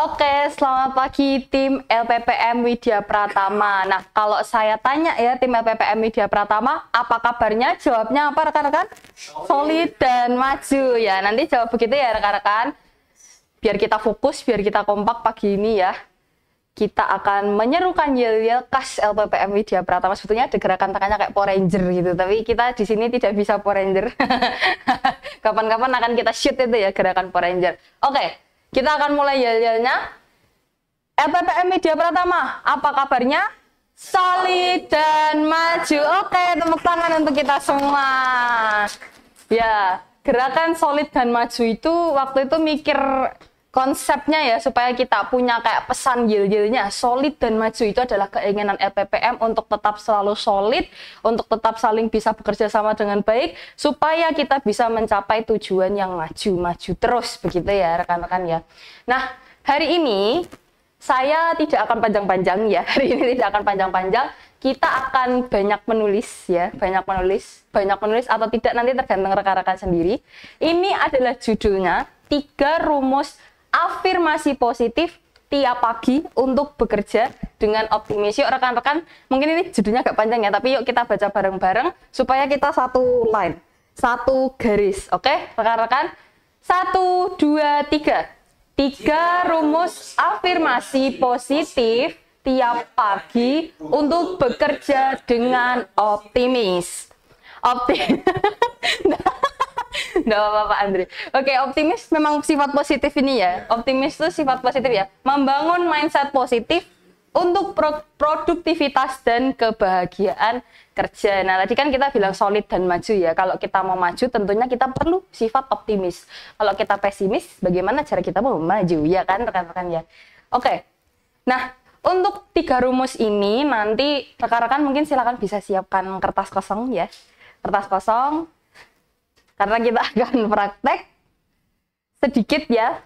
Oke, selamat pagi tim LPPM Widya Pratama. Nah, kalau saya tanya ya tim LPPM Widya Pratama, apa kabarnya? Jawabnya apa rekan-rekan? Solid dan maju ya. Nanti jawab begitu ya rekan-rekan. Biar kita fokus, biar kita kompak pagi ini ya. Kita akan menyerukan yel-yel khas LPPM Widya Pratama. Sebetulnya ada gerakan tangannya kayak Power Ranger gitu, tapi kita di sini tidak bisa Power Ranger. Kapan-kapan akan kita shoot itu ya gerakan Power Ranger. Oke. Kita akan mulai yel-yelnya. LPPM Widya Pratama, apa kabarnya? Solid dan maju. Oke, tepuk tangan untuk kita semua. Ya, gerakan solid dan maju itu waktu itu mikir konsepnya ya supaya kita punya kayak pesan yel-yelnya. Solid dan maju itu adalah keinginan LPPM untuk tetap selalu solid, untuk tetap saling bisa bekerja sama dengan baik, supaya kita bisa mencapai tujuan yang maju-maju terus, begitu ya rekan-rekan ya. Nah, hari ini saya tidak akan panjang-panjang ya, hari ini tidak akan panjang-panjang, kita akan banyak menulis ya, banyak menulis atau tidak nanti tergantung rekan-rekan sendiri. Ini adalah judulnya 3 rumus afirmasi positif tiap pagi untuk bekerja dengan optimis. Yuk rekan-rekan, mungkin ini judulnya agak panjang ya, tapi yuk kita baca bareng-bareng supaya kita satu line, satu garis. Oke, rekan-rekan? 1, 2, 3. 3 rumus afirmasi positif tiap pagi untuk bekerja dengan optimis. Nggak apa-apa Andre. Oke, optimis memang sifat positif ini ya. Optimis itu sifat positif ya. Membangun mindset positif untuk produktivitas dan kebahagiaan kerja. Nah, tadi kan kita bilang solid dan maju ya. Kalau kita mau maju tentunya kita perlu sifat optimis. Kalau kita pesimis, bagaimana cara kita mau maju ya kan rekan-rekan ya. Oke. Nah, untuk 3 rumus ini nanti rekan-rekan mungkin silakan bisa siapkan kertas kosong ya. Kertas kosong. Karena kita akan praktek sedikit ya,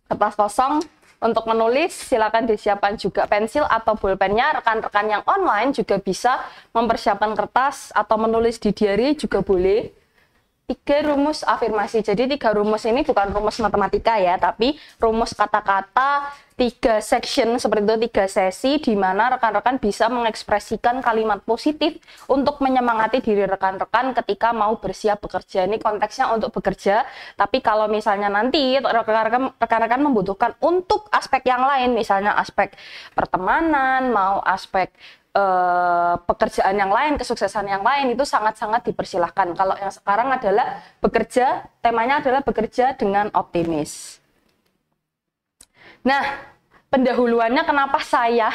kertas kosong untuk menulis, silakan disiapkan juga pensil atau bolpennya. Rekan-rekan yang online juga bisa mempersiapkan kertas atau menulis di diary juga boleh. 3 rumus afirmasi. Jadi 3 rumus ini bukan rumus matematika ya, tapi rumus kata-kata, 3 section seperti itu, 3 sesi di mana rekan-rekan bisa mengekspresikan kalimat positif untuk menyemangati diri rekan-rekan ketika mau bersiap bekerja. Ini konteksnya untuk bekerja, tapi kalau misalnya nanti rekan-rekan membutuhkan untuk aspek yang lain, misalnya aspek pertemanan, mau aspek pekerjaan yang lain, kesuksesan yang lain, itu sangat-sangat dipersilahkan. Kalau yang sekarang adalah bekerja, temanya adalah bekerja dengan optimis. Nah, pendahuluannya kenapa saya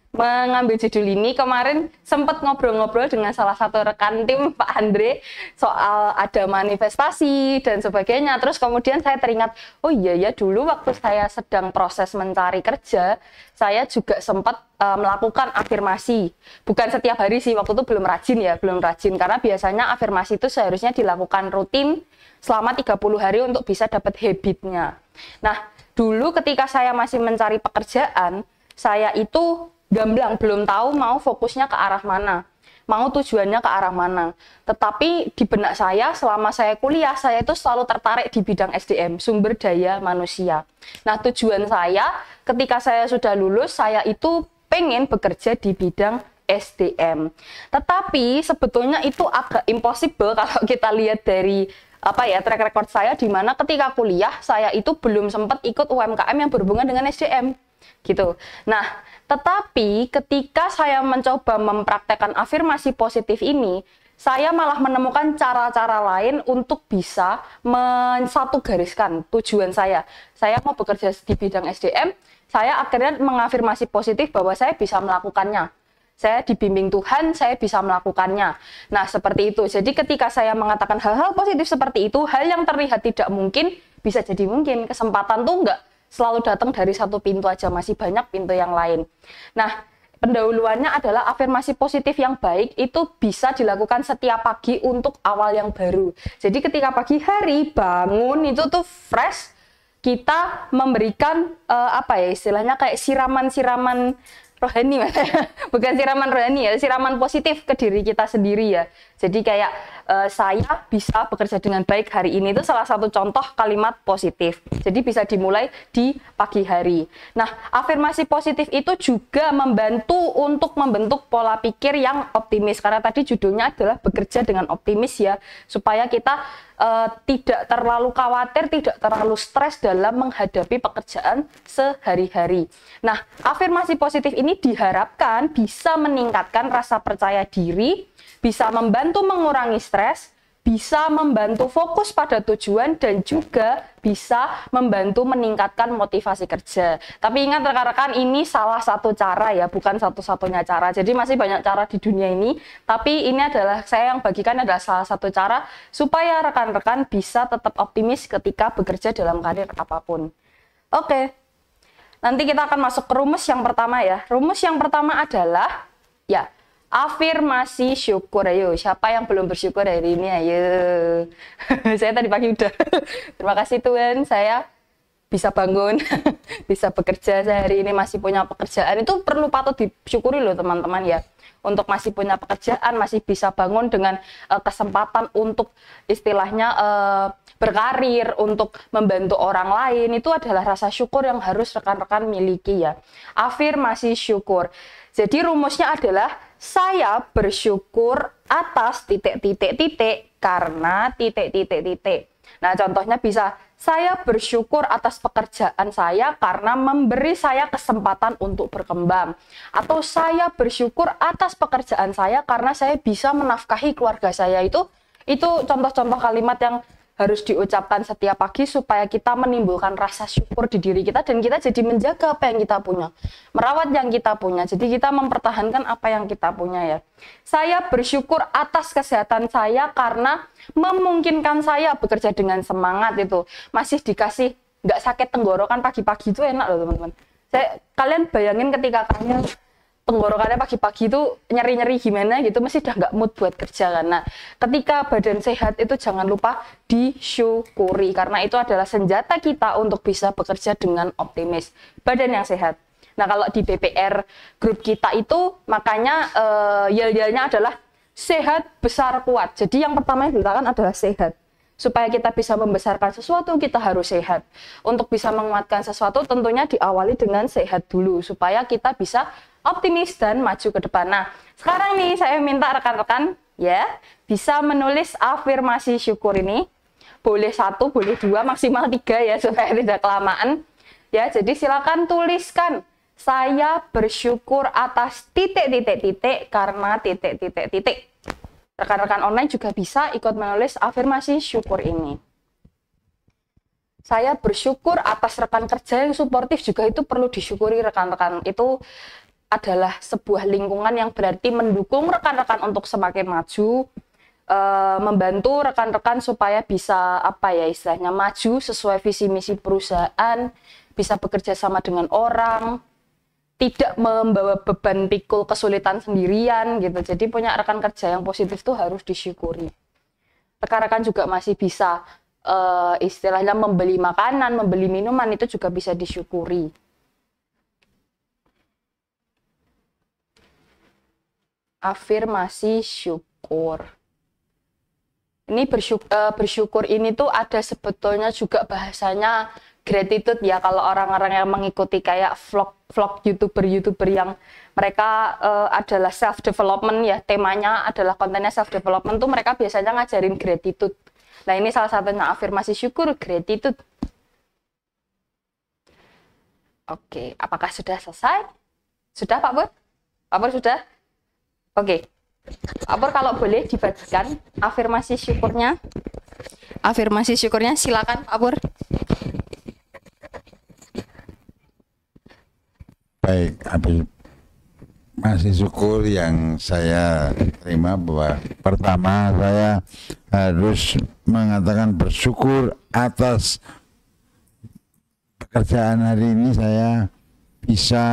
mengambil judul ini, kemarin sempat ngobrol-ngobrol dengan salah satu rekan tim Pak Andre soal ada manifestasi dan sebagainya. Terus kemudian saya teringat, oh iya ya dulu waktu saya sedang proses mencari kerja, saya juga sempat melakukan afirmasi. Bukan setiap hari sih, waktu itu belum rajin karena biasanya afirmasi itu seharusnya dilakukan rutin selama 30 hari untuk bisa dapat habitnya. Nah, dulu ketika saya masih mencari pekerjaan, saya itu gamblang, belum tahu mau fokusnya ke arah mana, mau tujuannya ke arah mana. Tetapi di benak saya selama saya kuliah, saya itu selalu tertarik di bidang SDM, sumber daya manusia. Nah, tujuan saya ketika saya sudah lulus, saya itu pengen bekerja di bidang SDM. Tetapi sebetulnya itu agak impossible kalau kita lihat dari track record saya, di mana ketika kuliah saya itu belum sempat ikut UMKM yang berhubungan dengan SDM gitu. Nah, tetapi ketika saya mencoba mempraktekkan afirmasi positif ini, saya malah menemukan cara-cara lain untuk bisa mensatu gariskan tujuan saya. Saya mau bekerja di bidang SDM, saya akhirnya mengafirmasi positif bahwa saya bisa melakukannya. Saya dibimbing Tuhan, saya bisa melakukannya. Nah, seperti itu. Jadi ketika saya mengatakan hal-hal positif seperti itu, hal yang terlihat tidak mungkin bisa jadi mungkin. Kesempatan tuh enggak selalu datang dari satu pintu aja, masih banyak pintu yang lain. Nah, pendahuluannya adalah afirmasi positif yang baik itu bisa dilakukan setiap pagi untuk awal yang baru. Jadi ketika pagi hari bangun itu tuh fresh, kita memberikan istilahnya kayak siraman-siraman rohani Mas. Bukan siraman rohani ya, siraman positif ke diri kita sendiri ya. Jadi kayak saya bisa bekerja dengan baik hari ini, itu salah satu contoh kalimat positif. Jadi bisa dimulai di pagi hari. Nah, afirmasi positif itu juga membantu untuk membentuk pola pikir yang optimis, karena tadi judulnya adalah bekerja dengan optimis ya, supaya kita tidak terlalu khawatir, tidak terlalu stres dalam menghadapi pekerjaan sehari-hari. Nah, afirmasi positif ini diharapkan bisa meningkatkan rasa percaya diri, bisa membantu mengurangi stres, bisa membantu fokus pada tujuan, dan juga bisa membantu meningkatkan motivasi kerja. Tapi ingat rekan-rekan, ini salah satu cara ya, bukan satu-satunya cara. Jadi masih banyak cara di dunia ini, tapi ini adalah saya yang bagikan adalah salah satu cara supaya rekan-rekan bisa tetap optimis ketika bekerja dalam karir apapun. Oke, nanti kita akan masuk ke rumus yang pertama ya. Rumus yang pertama adalah ya, afirmasi syukur. Ayo, siapa yang belum bersyukur hari ini? Ayo. Saya tadi pagi udah. Terima kasih Tuhan, saya bisa bangun, bisa bekerja sehari ini, masih punya pekerjaan. Itu perlu patut disyukuri loh teman-teman ya. Untuk masih punya pekerjaan, masih bisa bangun dengan kesempatan untuk istilahnya berkarir, untuk membantu orang lain, itu adalah rasa syukur yang harus rekan-rekan miliki ya. Afirmasi syukur. Jadi rumusnya adalah saya bersyukur atas titik-titik-titik karena titik-titik-titik. Nah, contohnya bisa, saya bersyukur atas pekerjaan saya karena memberi saya kesempatan untuk berkembang. Atau saya bersyukur atas pekerjaan saya karena saya bisa menafkahi keluarga saya. Itu contoh-contoh kalimat yang harus diucapkan setiap pagi supaya kita menimbulkan rasa syukur di diri kita dan kita jadi menjaga apa yang kita punya, merawat yang kita punya. Jadi kita mempertahankan apa yang kita punya ya. Saya bersyukur atas kesehatan saya karena memungkinkan saya bekerja dengan semangat itu. Masih dikasih nggak sakit tenggorokan pagi-pagi itu enak loh teman-teman. Kalian bayangin ketika kalian tenggorokannya pagi-pagi itu nyeri-nyeri gimana gitu, mesti udah nggak mood buat kerja kan. Nah, ketika badan sehat itu jangan lupa disyukuri, karena itu adalah senjata kita untuk bisa bekerja dengan optimis. Badan yang sehat. Nah, kalau di BPR grup kita itu, makanya yel-yelnya adalah sehat, besar, kuat. Jadi yang pertama yang diletakkan adalah sehat. Supaya kita bisa membesarkan sesuatu, kita harus sehat. Untuk bisa menguatkan sesuatu, tentunya diawali dengan sehat dulu, supaya kita bisa optimis dan maju ke depan. Nah, sekarang nih saya minta rekan-rekan ya bisa menulis afirmasi syukur ini. Boleh 1, boleh 2, maksimal 3 ya supaya tidak kelamaan. Ya, jadi silakan tuliskan. Saya bersyukur atas titik-titik-titik karena titik-titik-titik. Rekan-rekan online juga bisa ikut menulis afirmasi syukur ini. Saya bersyukur atas rekan kerja yang suportif, juga itu perlu disyukuri rekan-rekan. Itu adalah sebuah lingkungan yang berarti mendukung rekan-rekan untuk semakin maju, membantu rekan-rekan supaya bisa istilahnya maju sesuai visi misi perusahaan, bisa bekerja sama dengan orang, tidak membawa beban pikul kesulitan sendirian gitu. Jadi punya rekan kerja yang positif itu harus disyukuri. Rekan-rekan juga masih bisa istilahnya membeli makanan, membeli minuman, itu juga bisa disyukuri. Afirmasi syukur. Ini bersyukur ini tuh ada sebetulnya juga bahasanya gratitude ya, kalau orang-orang yang mengikuti kayak vlog YouTuber yang mereka adalah self development ya, temanya adalah kontennya self development tuh mereka biasanya ngajarin gratitude. Nah, ini salah satunya afirmasi syukur, gratitude. Oke, apakah sudah selesai? Sudah Pak Pur? Pak Pur sudah? Oke, Pak Pur kalau boleh dibagikan afirmasi syukurnya. Afirmasi syukurnya silakan Pak Pur. Baik, afirmasi syukur yang saya terima bahwa pertama saya harus mengatakan bersyukur atas pekerjaan hari ini saya bisa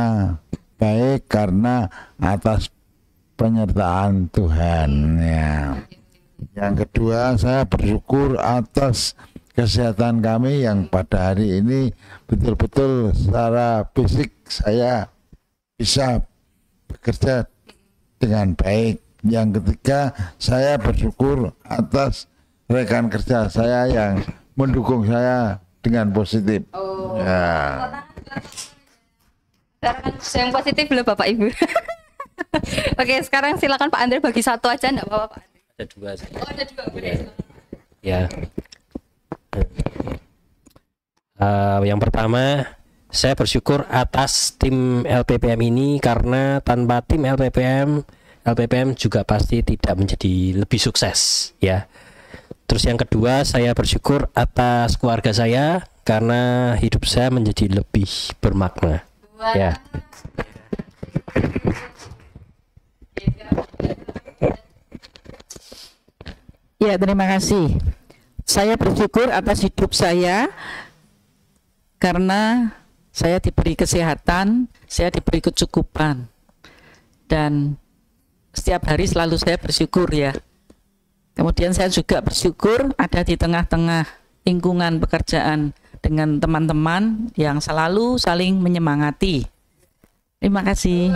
baik karena atas penyertaan Tuhan ya. Yang kedua, saya bersyukur atas kesehatan kami yang pada hari ini betul-betul secara fisik saya bisa bekerja dengan baik. Yang ketiga, saya bersyukur atas rekan kerja saya yang mendukung saya dengan positif. Oh. Ya. Yang positif loh Bapak Ibu. Oke, sekarang silakan Pak Andre bagi satu aja, enggak apa-apa Pak Andre. Ada dua. Oh, ada dua. Boleh. Ya. Yang pertama, saya bersyukur atas tim LPPM ini karena tanpa tim LPPM juga pasti tidak menjadi lebih sukses ya. Terus yang kedua, saya bersyukur atas keluarga saya karena hidup saya menjadi lebih bermakna. Ya. Ya, terima kasih. Saya bersyukur atas hidup saya karena saya diberi kesehatan, saya diberi kecukupan. Dan setiap hari selalu saya bersyukur ya. Kemudian saya juga bersyukur ada di tengah-tengah lingkungan pekerjaan dengan teman-teman yang selalu saling menyemangati. Terima kasih.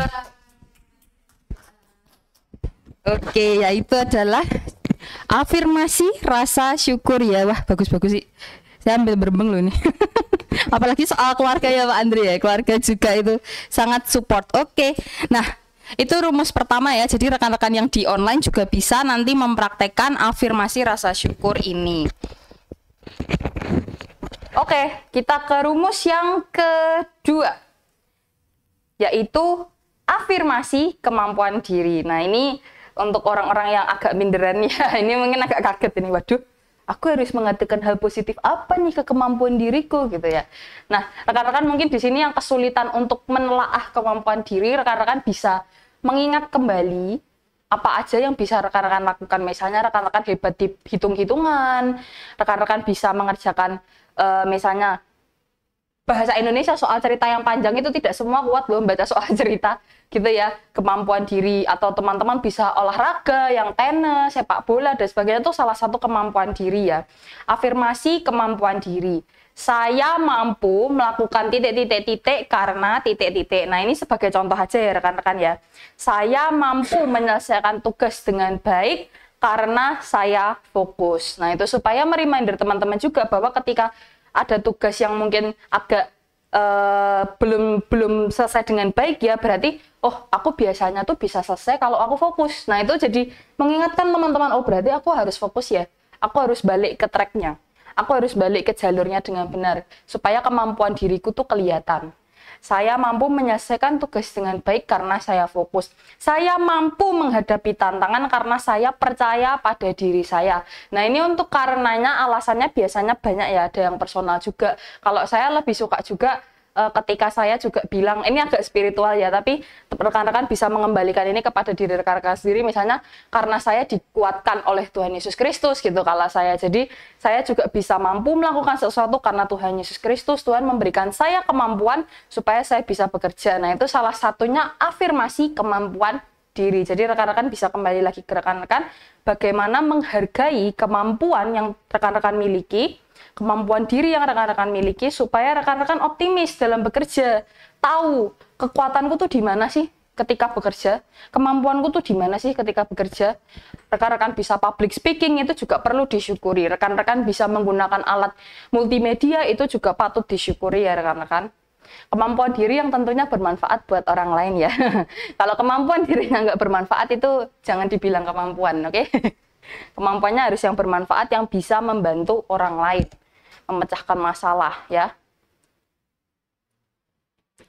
Oke, ya itu adalah afirmasi rasa syukur ya. Wah, bagus-bagus sih. Saya ambil berbeng loh nih. Apalagi soal keluarga ya Pak Andre ya. Keluarga juga itu sangat support. Oke. Nah, itu rumus pertama ya. Jadi rekan-rekan yang di online juga bisa nanti mempraktekkan afirmasi rasa syukur ini. Oke, kita ke rumus yang kedua, yaitu afirmasi kemampuan diri. Nah, ini untuk orang-orang yang agak minderan ya, ini mungkin agak kaget ini. Waduh, aku harus mengatakan hal positif apa nih ke kemampuan diriku gitu ya. Nah, rekan-rekan mungkin di sini yang kesulitan untuk menelaah kemampuan diri, rekan-rekan bisa mengingat kembali apa aja yang bisa rekan-rekan lakukan. Misalnya rekan-rekan hebat di hitung-hitungan, rekan-rekan bisa mengerjakan misalnya bahasa Indonesia soal cerita yang panjang itu tidak semua kuat loh membaca soal cerita gitu ya. Kemampuan diri, atau teman-teman bisa olahraga yang tenis, sepak bola dan sebagainya, itu salah satu kemampuan diri ya. Afirmasi kemampuan diri. Saya mampu melakukan titik-titik-titik karena titik-titik. Nah, ini sebagai contoh aja ya rekan-rekan ya. Saya mampu menyelesaikan tugas dengan baik karena saya fokus. Nah, itu supaya mereminder teman-teman juga bahwa ketika ada tugas yang mungkin agak belum selesai dengan baik ya, berarti oh, aku biasanya tuh bisa selesai kalau aku fokus. Nah, itu jadi mengingatkan teman-teman, oh berarti aku harus fokus ya. Aku harus balik ke tracknya. Aku harus balik ke jalurnya dengan benar supaya kemampuan diriku tuh kelihatan. Saya mampu menyelesaikan tugas dengan baik karena saya fokus. Saya mampu menghadapi tantangan karena saya percaya pada diri saya. Nah, ini untuk karenanya alasannya biasanya banyak ya, ada yang personal juga. Kalau saya lebih suka juga ketika saya juga bilang, ini agak spiritual ya, tapi rekan-rekan bisa mengembalikan ini kepada diri rekan-rekan sendiri. Misalnya, karena saya dikuatkan oleh Tuhan Yesus Kristus gitu, kalau saya. Jadi, saya juga bisa mampu melakukan sesuatu karena Tuhan Yesus Kristus. Tuhan memberikan saya kemampuan supaya saya bisa bekerja. Nah, itu salah satunya afirmasi kemampuan diri. Jadi, rekan-rekan bisa kembali lagi ke rekan-rekan, bagaimana menghargai kemampuan yang rekan-rekan miliki, kemampuan diri yang rekan-rekan miliki, supaya rekan-rekan optimis dalam bekerja. Tahu kekuatanku tuh di mana sih ketika bekerja, kemampuanku tuh di mana sih ketika bekerja. Rekan-rekan bisa public speaking, itu juga perlu disyukuri. Rekan-rekan bisa menggunakan alat multimedia, itu juga patut disyukuri ya rekan-rekan. Kemampuan diri yang tentunya bermanfaat buat orang lain ya. Kalau kemampuan dirinya nggak bermanfaat, itu jangan dibilang kemampuan, oke? Kemampuannya harus yang bermanfaat, yang bisa membantu orang lain memecahkan masalah ya.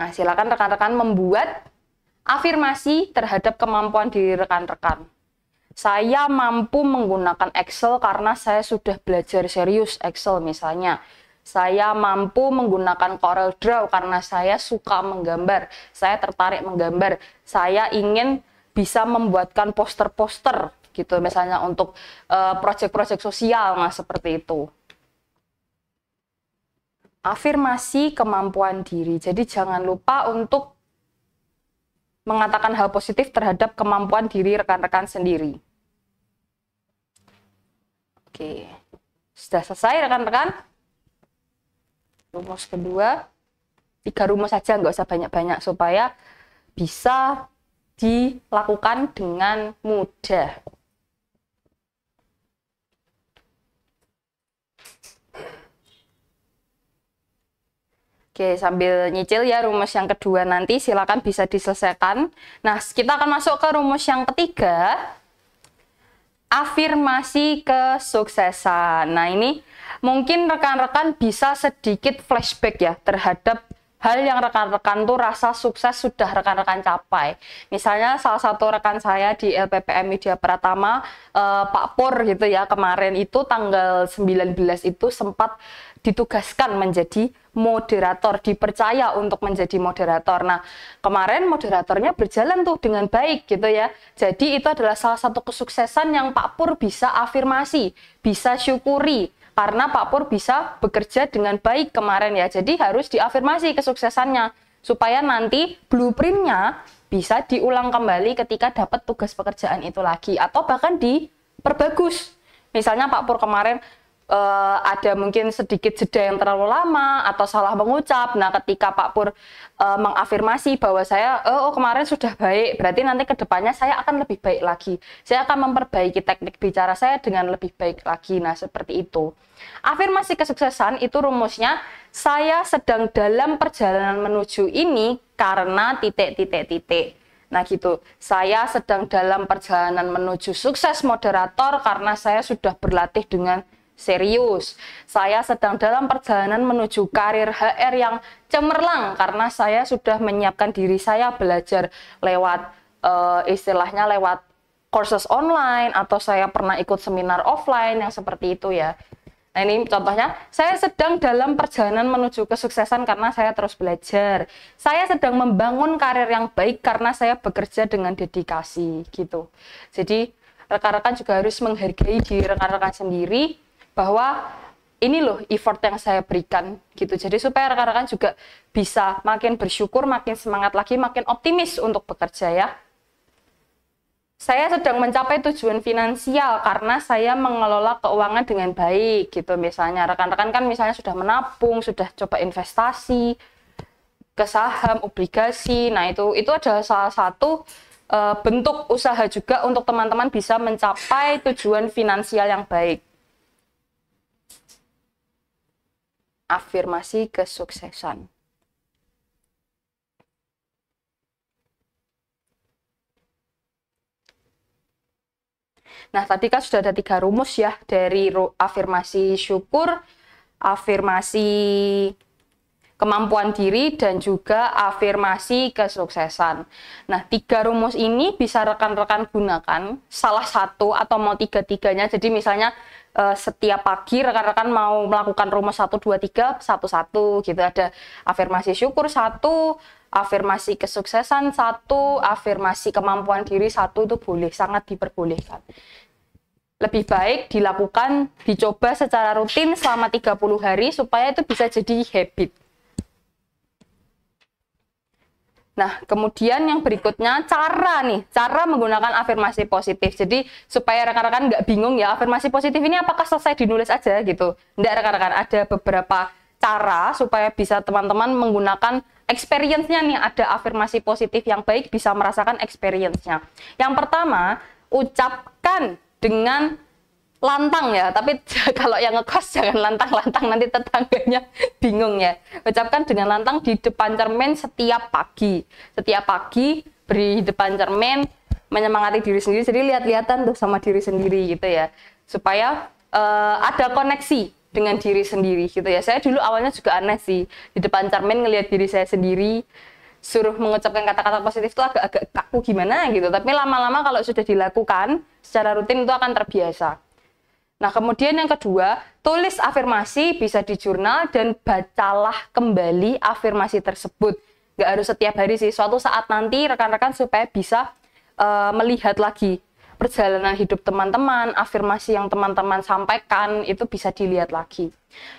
Nah, silakan rekan-rekan membuat afirmasi terhadap kemampuan diri rekan-rekan. Saya mampu menggunakan Excel karena saya sudah belajar serius Excel misalnya. Saya mampu menggunakan Corel Draw karena saya suka menggambar. Saya tertarik menggambar. Saya ingin bisa membuatkan poster-poster gitu misalnya untuk proyek-proyek sosial, nah seperti itu. Afirmasi kemampuan diri. Jadi jangan lupa untuk mengatakan hal positif terhadap kemampuan diri rekan-rekan sendiri. Oke, sudah selesai rekan-rekan. Rumus kedua, 3 rumus saja, nggak usah banyak-banyak supaya bisa dilakukan dengan mudah. Oke, sambil nyicil ya rumus yang kedua nanti silakan bisa diselesaikan. Nah, kita akan masuk ke rumus yang ketiga, afirmasi kesuksesan. Nah, ini mungkin rekan-rekan bisa sedikit flashback ya terhadap hal yang rekan-rekan tuh rasa sukses sudah rekan-rekan capai. Misalnya salah satu rekan saya di LPPM Media Pratama, Pak Pur gitu ya, kemarin itu tanggal 19 itu sempat ditugaskan menjadi moderator, dipercaya untuk menjadi moderator. Nah, kemarin moderatornya berjalan tuh dengan baik gitu ya. Jadi itu adalah salah satu kesuksesan yang Pak Pur bisa afirmasi, bisa syukuri. Karena Pak Pur bisa bekerja dengan baik kemarin ya. Jadi harus diafirmasi kesuksesannya. Supaya nanti blueprintnya bisa diulang kembali ketika dapat tugas pekerjaan itu lagi. Atau bahkan diperbagus. Misalnya Pak Pur kemarin ada mungkin sedikit jeda yang terlalu lama atau salah mengucap. Nah, ketika Pak Pur mengafirmasi bahwa saya kemarin sudah baik, berarti nanti ke depannya saya akan lebih baik lagi. Saya akan memperbaiki teknik bicara saya dengan lebih baik lagi. Nah, seperti itu. Afirmasi kesuksesan itu rumusnya, saya sedang dalam perjalanan menuju ini karena titik. Nah gitu, saya sedang dalam perjalanan menuju sukses moderator karena saya sudah berlatih dengan serius. Saya sedang dalam perjalanan menuju karir HR yang cemerlang karena saya sudah menyiapkan diri saya belajar lewat istilahnya lewat courses online atau saya pernah ikut seminar offline yang seperti itu ya. Nah ini contohnya, saya sedang dalam perjalanan menuju kesuksesan karena saya terus belajar. Saya sedang membangun karir yang baik karena saya bekerja dengan dedikasi gitu. Jadi rekan-rekan juga harus menghargai diri rekan-rekan sendiri bahwa ini loh effort yang saya berikan gitu. Jadi supaya rekan-rekan juga bisa makin bersyukur, makin semangat lagi, makin optimis untuk bekerja ya. Saya sedang mencapai tujuan finansial karena saya mengelola keuangan dengan baik gitu. Misalnya rekan-rekan kan misalnya sudah menabung, sudah coba investasi ke saham, obligasi. Nah, itu adalah salah satu bentuk usaha juga untuk teman-teman bisa mencapai tujuan finansial yang baik. Afirmasi kesuksesan. Nah, tadi kan sudah ada 3 rumus ya, dari afirmasi syukur, afirmasi kemampuan diri, dan juga afirmasi kesuksesan. Nah, 3 rumus ini bisa rekan-rekan gunakan salah satu atau mau 3-3-nya. Jadi misalnya setiap pagi rekan-rekan mau melakukan rumus 1, 2, 3, 1 gitu. Ada afirmasi syukur 1, afirmasi kesuksesan 1, afirmasi kemampuan diri 1, itu boleh, sangat diperbolehkan. Lebih baik dilakukan, dicoba secara rutin selama 30 hari supaya itu bisa jadi habit. Nah, kemudian yang berikutnya cara menggunakan afirmasi positif. Jadi supaya rekan-rekan nggak bingung ya, afirmasi positif ini apakah selesai dinulis aja gitu. Nggak rekan-rekan, ada beberapa cara supaya bisa teman-teman menggunakan experience-nya nih, ada afirmasi positif yang baik bisa merasakan experience-nya. Yang pertama, ucapkan dengan lantang ya, tapi kalau yang ngekos jangan lantang-lantang, nanti tetangganya bingung ya. Ucapkan dengan lantang di depan cermin setiap pagi. Setiap pagi beri di depan cermin, menyemangati diri sendiri, jadi lihat-lihatan tuh sama diri sendiri gitu ya. Supaya ada koneksi dengan diri sendiri gitu ya. Saya dulu awalnya juga aneh sih, di depan cermin ngelihat diri saya sendiri, suruh mengucapkan kata-kata positif itu agak-agak kaku gimana gitu. Tapi lama-lama kalau sudah dilakukan secara rutin itu akan terbiasa. Nah, kemudian yang kedua, tulis afirmasi bisa di jurnal dan bacalah kembali afirmasi tersebut. Nggak harus setiap hari sih, suatu saat nanti rekan-rekan supaya bisa melihat lagi perjalanan hidup teman-teman, afirmasi yang teman-teman sampaikan itu bisa dilihat lagi.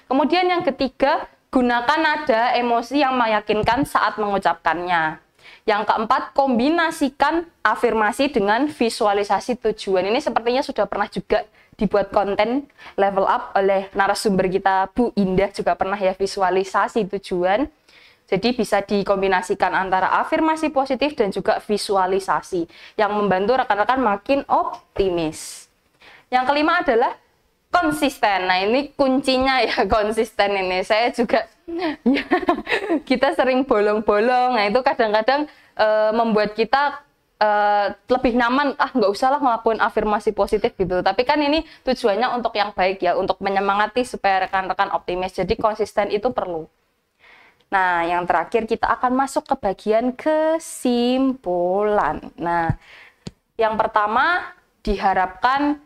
Kemudian yang ketiga, gunakan nada emosi yang meyakinkan saat mengucapkannya. Yang keempat, kombinasikan afirmasi dengan visualisasi tujuan. Ini sepertinya sudah pernah juga dibuat konten level up oleh narasumber kita Bu Indah, juga pernah ya visualisasi tujuan. Jadi bisa dikombinasikan antara afirmasi positif dan juga visualisasi yang membantu rekan-rekan makin optimis. Yang kelima adalah konsisten. Nah, ini kuncinya ya, konsisten ini. Saya juga ya, kita sering bolong-bolong. Nah, itu kadang-kadang membuat kita lebih nyaman, nggak usah lah ngelakuin afirmasi positif gitu. Tapi kan ini tujuannya untuk yang baik ya, untuk menyemangati supaya rekan-rekan optimis. Jadi konsisten itu perlu. Nah, yang terakhir kita akan masuk ke bagian kesimpulan. Nah, yang pertama diharapkan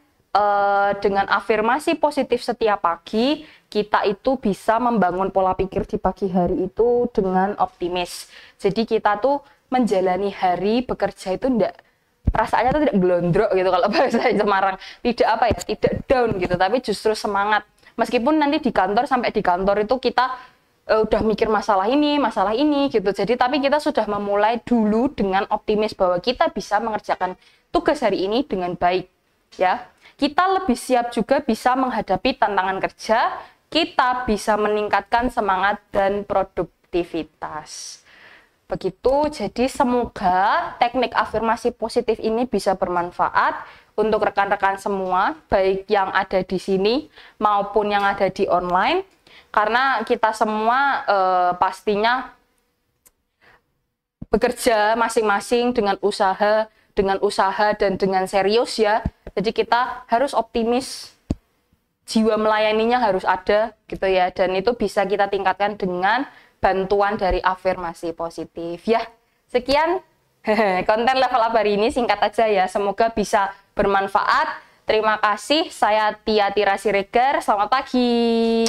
dengan afirmasi positif setiap pagi, kita itu bisa membangun pola pikir di pagi hari itu dengan optimis. Jadi kita tuh menjalani hari bekerja itu perasaannya tuh tidak gelondrok gitu kalau bahasa Semarang, tidak apa ya, tidak down gitu, tapi justru semangat. Meskipun nanti di kantor, sampai di kantor itu kita udah mikir masalah ini gitu. Jadi tapi kita sudah memulai dulu dengan optimis bahwa kita bisa mengerjakan tugas hari ini dengan baik ya. Kita lebih siap juga bisa menghadapi tantangan kerja, kita bisa meningkatkan semangat dan produktivitas. Begitu, jadi semoga teknik afirmasi positif ini bisa bermanfaat untuk rekan-rekan semua, baik yang ada di sini maupun yang ada di online, karena kita semua pastinya bekerja masing-masing dengan usaha dan dengan serius ya. Jadi kita harus optimis, jiwa melayaninya harus ada gitu ya, dan itu bisa kita tingkatkan dengan bantuan dari afirmasi positif ya. Sekian konten level up hari ini, singkat aja ya, semoga bisa bermanfaat. Terima kasih, saya Tia Tira Siregar, selamat pagi.